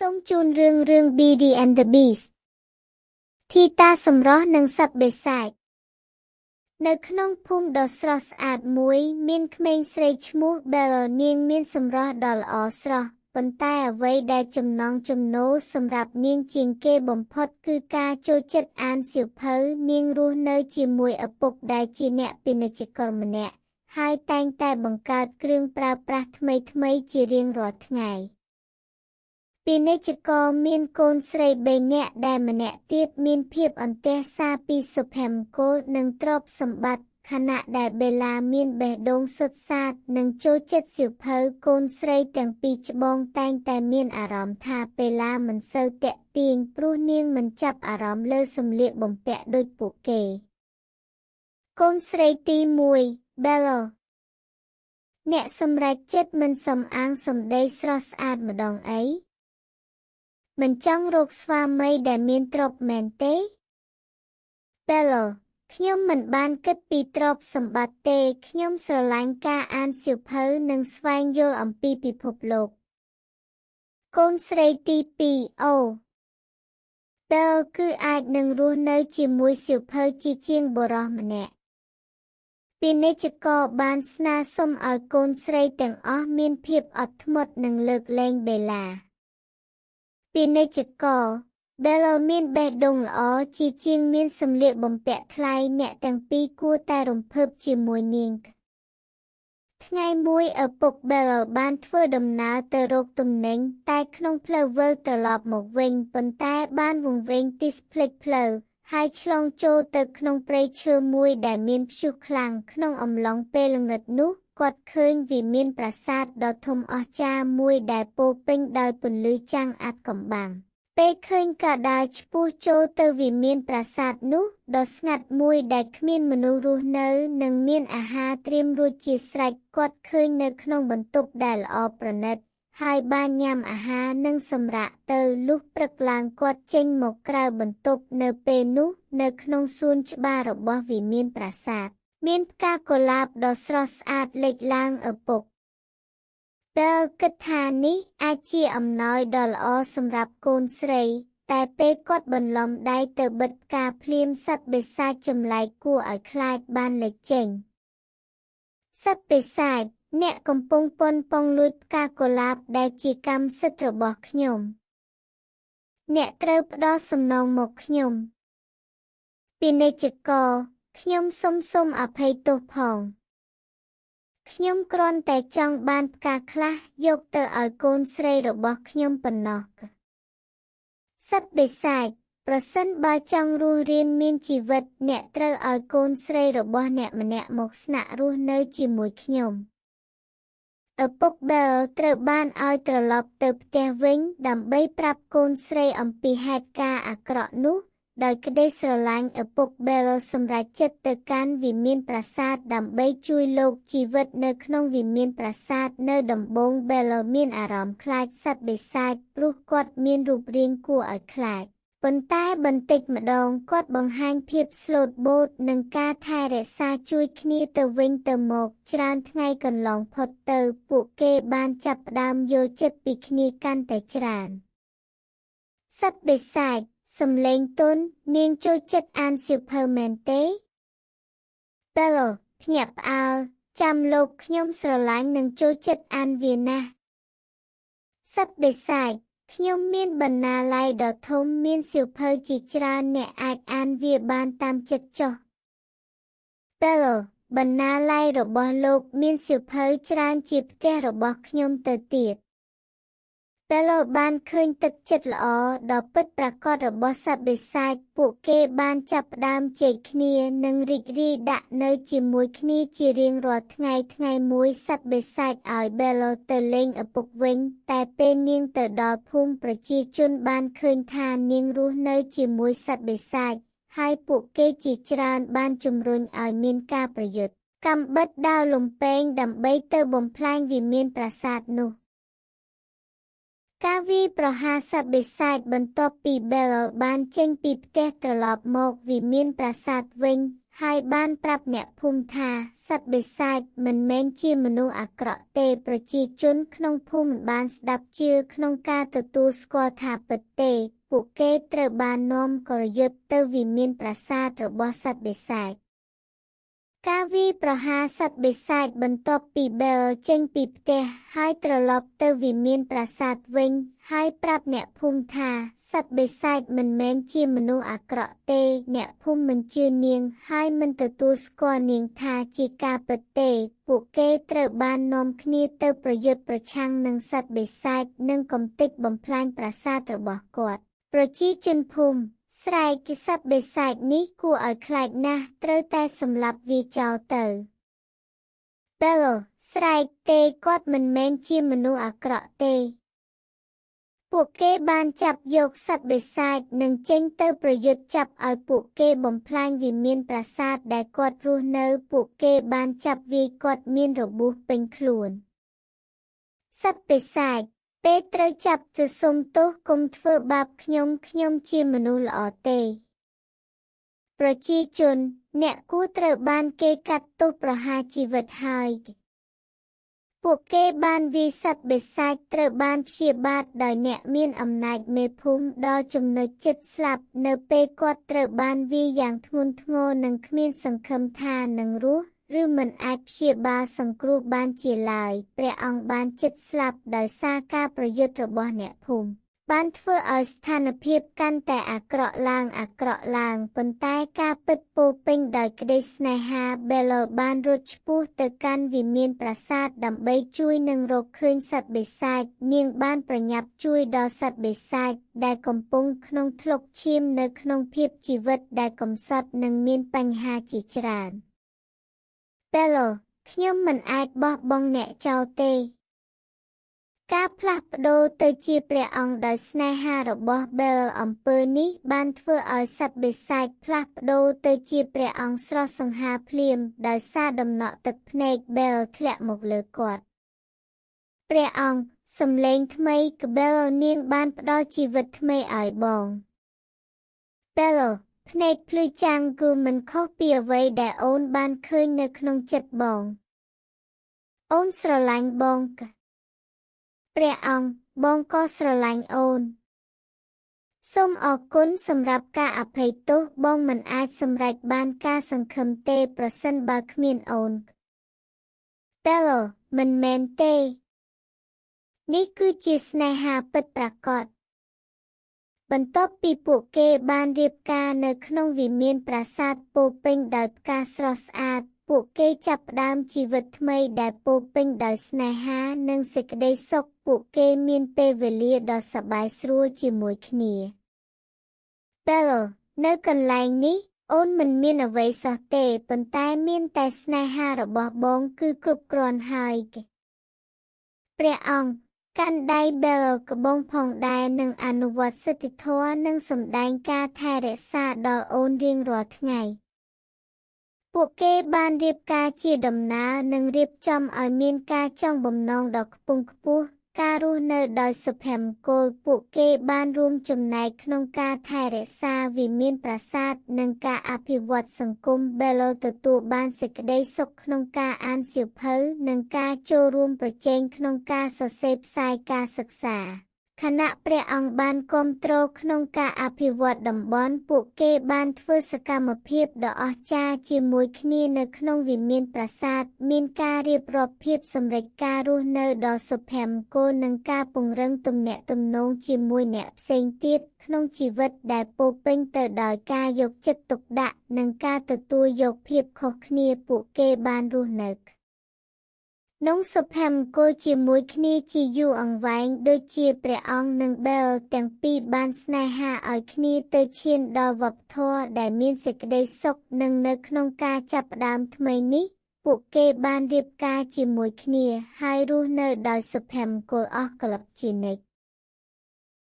សូមជូនរឿង Beauty and the Beast ធីតាសម្រស់និងសត្វបិសាចនៅក្នុងភូមិដ៏ស្រស់ស្អាតមួយមានក្មេងស្រីឈ្មោះ Belle នាងមានសម្រស់ដ៏ល្អស្រស់ប៉ុន្តែអ្វីដែលចំណង់ចំណូលសម្រាប់នាងជាងគេបំផុតគឺការចូលចិត្តអានសៀវភៅនាងរស់នៅជាមួយឪពុកដែលជាអ្នកពាណិជ្ជករម្នាក់ហើយតែងតែបង្កើតគ្រឿងប្រើប្រាស់ថ្មីៗជារៀងរាល់ថ្ងៃពាណិជ្ជករមានកូនស្រី3នាក់ដែលម្នាក់ទៀតមានភាពអន្ទះសារពីសុភមង្គលនិងទ្រព្យសម្បត្តិខណៈដែលបេឡាមានបេះដូងសុទ្ធសាធនិងចូលចិត្តសៀវភៅកូនស្រីទាំងពីរច្បងតែងតែមានអារម្មណ៍ថាបេឡាមិនសូវទាក់ទាញព្រោះនាងមិនចាប់អារម្មណ៍លើសម្លៀកបំពាក់ដូចពួកគេកូនស្រីទី1 Belle អ្នកសម្រេចចិត្តមិនសំអាងសម្ដីស្រស់ស្អាតម្ដងអីមិនចង់រកស្វាមីដែលមានទ្រព្យមែនទេ Belle ខ្ញុំមិនបានគិតពីទ្រព្យសម្បត្តិទេខ្ញុំស្រឡាញ់ការអានសៀវភៅនិងស្វែងយល់អំពីពិភពលោកកូនស្រីទី2អូ Belle គឺអាចនឹងរស់នៅជាមួយសៀវភៅជាងបុរសម្នាក់ពាណិជ្ជករបានស្នើសុំឲ្យកូនស្រីទាំងអស់មានភាពអត់ធ្មត់និងលើកលែងបេឡាពាណិជ្ជករ Belle មានបេះដូងល្អជាងមានសម្លៀកបំពាក់ថ្លៃអ្នកទាំងពីរគួរតែរំភើបជាមួយនាងថ្ងៃមួយឪពុក Belle បានធ្វើដំណើរទៅរកទំនិញតែក្នុងផ្លូវវិលត្រឡប់មកវិញប៉ុន្តែបានវង្វេងទិសភ្លេចផ្លូវហើយឆ្លងចូលទៅក្នុងព្រៃឈើមួយដែលមានព្យុះខ្លាំងក្នុងអំឡុងពេលល្ងឹតនោះគាត់ឃើញវិមានប្រាសាទដ៏ធំអស្ចារ្យមួយដែលពោរពេញដោយពន្លឺចាំងអាថ៌កំបាំងពេលឃើញការដើរឆ្ពោះចូលទៅវិមានប្រាសាទនោះដ៏ស្ងាត់មួយដែលគ្មានមនុស្សរស់នៅនិងមានអាហារត្រៀមរួចជាស្រេចគាត់ឃើញនៅក្នុងបន្ទប់ដែលល្អប្រណិតហើយបានញ៉ាំអាហារនិងសម្រាកទៅលុះព្រឹកឡើងគាត់ចេញមកក្រៅបន្ទប់នៅពេលនោះនៅក្នុងសួនច្បាររបស់វិមានប្រាសាទមានផ្កាកុលាបដ៏ស្រស់ស្អាតលេចឡើងឪពុកBelle គិតថានេះអាចជាអំណោយដ៏ល្អសម្រាប់កូនស្រីតែពេលគាត់បន្លំដៃទៅបិទផ្កាភ្លាមសត្វបិសាចចម្លែកគួរឲ្យខ្លាចបានលេចចេញសត្វបិសាចអ្នកកំពុងប៉ុនប៉ងលួចផ្កាកុលាបដែលជាកម្មសិទ្ធិរបស់ខ្ញុំអ្នកត្រូវផ្ដល់សំណងមកខ្ញុំពាណិជ្ជករខ្ញុំសូមអភ័យទោសផងខ្ញុំគ្រាន់តែចង់បានផ្កាខ្លះយកទៅឲ្យកូនស្រីរបស់ខ្ញុំប៉ុណ្ណោះសត្វបិសាចប្រសិនបើចង់រស់រានមានជីវិតអ្នកត្រូវឲ្យកូនស្រីរបស់អ្នកម្នាក់មកស្នាក់រស់នៅជាមួយខ្ញុំឪពុក Belle ត្រូវបានឲ្យត្រឡប់ទៅផ្ទះវិញដើម្បីប្រាប់កូនស្រីអំពីហេតុការណ៍អាក្រក់នោះដោយក្តីស្រឡាញ់ឪពុក Belle សម្រេចចិត្តទៅកាន់វិមានប្រាសាទដើម្បីជួយលោកជីវិតនៅក្នុងវិមានប្រាសាទនៅដំបូង Belle មានអារម្មណ៍ខ្លាចសត្វបិសាចព្រោះគាត់មានរូបរាងគួរឲ្យខ្លាចប៉ុន្តែបន្តិចម្ដងគាត់បង្ហាញភាពស្លូតបូតនិងការថែរក្សាជួយគ្នាទៅវិញទៅមកច្រើនថ្ងៃកន្លងផុតទៅពួកគេបានចាប់ផ្ដើមយល់ចិត្តពីគ្នាកាន់តែច្រើនសត្វបិសាចសំឡេងទន់នាងចូលចិត្តអានសៀវភៅមែនទេ Belle ភ្ញាក់ផ្អើលចាំលោកខ្ញុំស្រឡាញ់និងចូលចិត្តអានវាណាស់សត្វបិសាចខ្ញុំមានបណ្ណាល័យដ៏ធំមានសៀវភៅជាច្រើនអ្នកអាចអានវាបានតាមចិត្តចុះ Belle បណ្ណាល័យរបស់លោកមានសៀវភៅច្រើនជាផ្ទះរបស់ខ្ញុំទៅទៀតBelle បានឃើញទឹកចិត្តល្អដ៏ពិតប្រាកដរបស់សត្វបិសាចពួកគេបានចាប់ផ្ដើមជែកគ្នានិងរីករាយដាក់នៅជាមួយគ្នាជារៀងរាល់ថ្ងៃមួយសត្វបិសាចឲ្យ Belle ទៅលេងឪពុកវិញតែពេលនាងទៅដល់ភូមិប្រជាជនបានឃើញថានាងរស់នៅជាមួយសត្វបិសាចហើយពួកគេជាច្រើនបានជំរុញឲ្យមានការប្រយុទ្ធកាំបិតដាវលំពែងដើម្បីទៅបំផ្លាញវិមានប្រាសាទនោះការវាយប្រហារសត្វបិសាចបន្ទាប់ពី Belle បានចេញពីផ្ទះត្រឡប់មកវិមានប្រាសាទវិញ ហើយបានប្រាប់អ្នកភូមិថាសត្វបិសាចមិនមែនជាមនុស្សអាក្រក់ទេប្រជាជនក្នុងភូមិមិនបានស្ដាប់ជឿក្នុងការទទួលស្គាល់ថាពិតទេពួកគេត្រូវបាននាំកលយុទ្ធទៅវិមានប្រាសាទរបស់សត្វបិសាចការវាយប្រហារសត្វបិសាចបន្ទាប់ពីបែលចេញពីផ្ទះហើយត្រឡប់ទៅវិមានប្រាសាទវិញហើយប្រាប់អ្នកភូមិថាសត្វបិសាចមិនមែនជាមនុស្សអាក្រក់ទេអ្នកភូមិមិនជឿនាងហើយមិនទទួលស្គាល់នាងថាជាការពិតទេពួកគេត្រូវបាននាំគ្នាទៅប្រយុទ្ធប្រឆាំងនឹងសត្វបិសាចនិងកំទេចបំផ្លាញប្រាសាទរបស់គាត់ប្រជាជនភូមិស្រែកសត្វបិសាចនេះគួរឲ្យខ្លាចណាស់ត្រូវតែសម្លាប់វាចោលទៅបែលស្រែកទេគាត់មិនមែនជាមនុស្សអាក្រក់ទេពួកគេបានចាប់យកសត្វបិសាចនិងចេញទៅប្រយុទ្ធចាប់ឲ្យពួកគេបំផ្លាញវិមានប្រាសាទដែលគាត់រស់នៅពួកគេបានចាប់វាយគាត់មានរបួសពេញខ្លួនសត្វបិសាចពេលត្រូវចាប់ទៅសុំទោសកុំធ្វើបាបខ្ញុំជាមនុស្សល្អទេប្រជាជនអ្នកគួរត្រូវបានគេកាត់ទោសប្រហារជីវិតហើយពួកគេបានវាយសត្វបិសាចត្រូវបានព្យាបាទដោយអ្នកមានអំណាចមេភូមិដល់ចំណុចជិតស្លាប់នៅពេលគាត់ត្រូវបានវាយយ៉ាងធ្ងន់ធ្ងរនិងគ្មានសង្ឃឹមថានឹងរស់ឬមិនអាចព្យាបាលសង្គ្រោះបានជាឡើយព្រះអង្គបានជិតស្លាប់ដោយសារការប្រយុទ្ធរបស់អ្នកភូមិបានធ្វើឲ្យស្ថានភាពកាន់តែអាក្រក់ឡើងប៉ុន្តែការពិតពោរពេញដោយក្តីស្នេហាបែលបានរត់ឆ្ពោះទៅកាន់វិមានប្រាសាទដើម្បីជួយនិងរកឃើញសត្វបិសាចនាងបានប្រញាប់ជួយដល់សត្វបិសាចដែលកំពុងក្នុងធ្លុកឈាមនៅក្នុងភាពជីវិតដែលកំសត់និងមានបញ្ហាជាច្រើនបែលខ្ញុំមិនអាចបោះបង់អ្នកចោលទេការផ្លាស់ប្ដូរទៅជាព្រះអង្គដោយស្នេហារបស់បែលអំពើនេះបានធ្វើឲ្យសត្វបិសាចផ្លាស់ប្ដូរទៅជាព្រះអង្គស្រស់សង្ហាភ្លាមដោយសារដំណក់ទឹកភ្នែកបែលធ្លាក់មកលើគាត់ព្រះអង្គសំឡេងថ្មីក្បែលនាងបានផ្ដល់ជីវិតថ្មីឲ្យបងបែលភ្នែកភ្លឺចាំងគឺមិនខុសពីអ្វីដែលអូនបានឃើញនៅក្នុងចិត្តបងអូនស្រឡាញ់បងព្រះអង្គបងក៏ស្រឡាញ់អូនសូមអរគុណសម្រាប់ការអភ័យទោសបងមិនអាចសម្រេចបានការសង្ឃឹមទេប្រសិនបើគ្មានអូនបែលមិនមែនទេនេះគឺជាស្នេហាពិតប្រាកដបន្ទាប់ពីពួកគេបានរៀបការនៅក្នុងវិមានប្រាសាទពោរពេញដោយផ្កាស្រស់ស្អាតពួកគេចាប់ផ្ដើមជីវិតថ្មីដែលពោរពេញដោយស្នេហានិងសេចក្តីសុខពួកគេមានពេលវេលាដ៏សប្បាយស្រួលជាមួយគ្នាបែលនៅកន្លែងនេះអូនមិនមានអ្វីសោះទេប៉ុន្តែមានតែស្នេហារបស់បងគឺគ្រប់គ្រាន់ហើយព្រះអង្គកាន់ដៃបែលក្បូងផងដែរនឹងអនុវត្តសិទ្ធិធម៌និងសម្ដែងការថែរក្សាដល់អូនរៀងរាល់ថ្ងៃពួកគេបានរៀបការជាដំណើរនិងរៀបចំឲ្យមានការចង់បំណងដ៏ខ្ពង់ខ្ពស់ការរស់នៅដោយសុភមង្គលពួកគេបានរួមចំណែកក្នុងការថែរក្សាវិមានប្រាសាទនិងការអភិវឌ្ឍសង្គមបែលទទួលបានសេចក្តីសុខក្នុងការអានសៀវភៅនិងការចូលរួមប្រជែងក្នុងការសរសេរផ្សាយការសិក្សាខណៈព្រះអង្គបានគាំទ្រក្នុងការអភិវឌ្ឍតំបន់ពួកគេបានធ្វើសកម្មភាពដ៏អស្ចារ្យជាមួយគ្នានៅក្នុងវិមានប្រាសាទមានការរៀបរាប់ភាពសម្រេចការរស់នៅដ៏សុភមង្គលនិងការពង្រឹងទំនាក់ទំនងជាមួយអ្នកផ្សេងទៀតក្នុងជីវិតដែលពោរពេញទៅដោយការយកចិត្តទុកដាក់និងការទទួលយកភាពខុសគ្នាពួកគេបានរស់នៅក្នុងសុភមង្គលជាមួយគ្នាជាយូរអង្វែងដូចជាព្រះអង្គនិងបែលទាំងពីរបានស្នេហាឲ្យគ្នាទៅឈានដល់វប្បធម៌ដែលមានសេចក្តីសុខនិងនៅក្នុងការចាប់ផ្ដើមថ្មីនេះពួកគេបានរៀបការជាមួយគ្នាហើយរស់នៅដោយសុភមង្គលអស់កលឹបជានិច្ច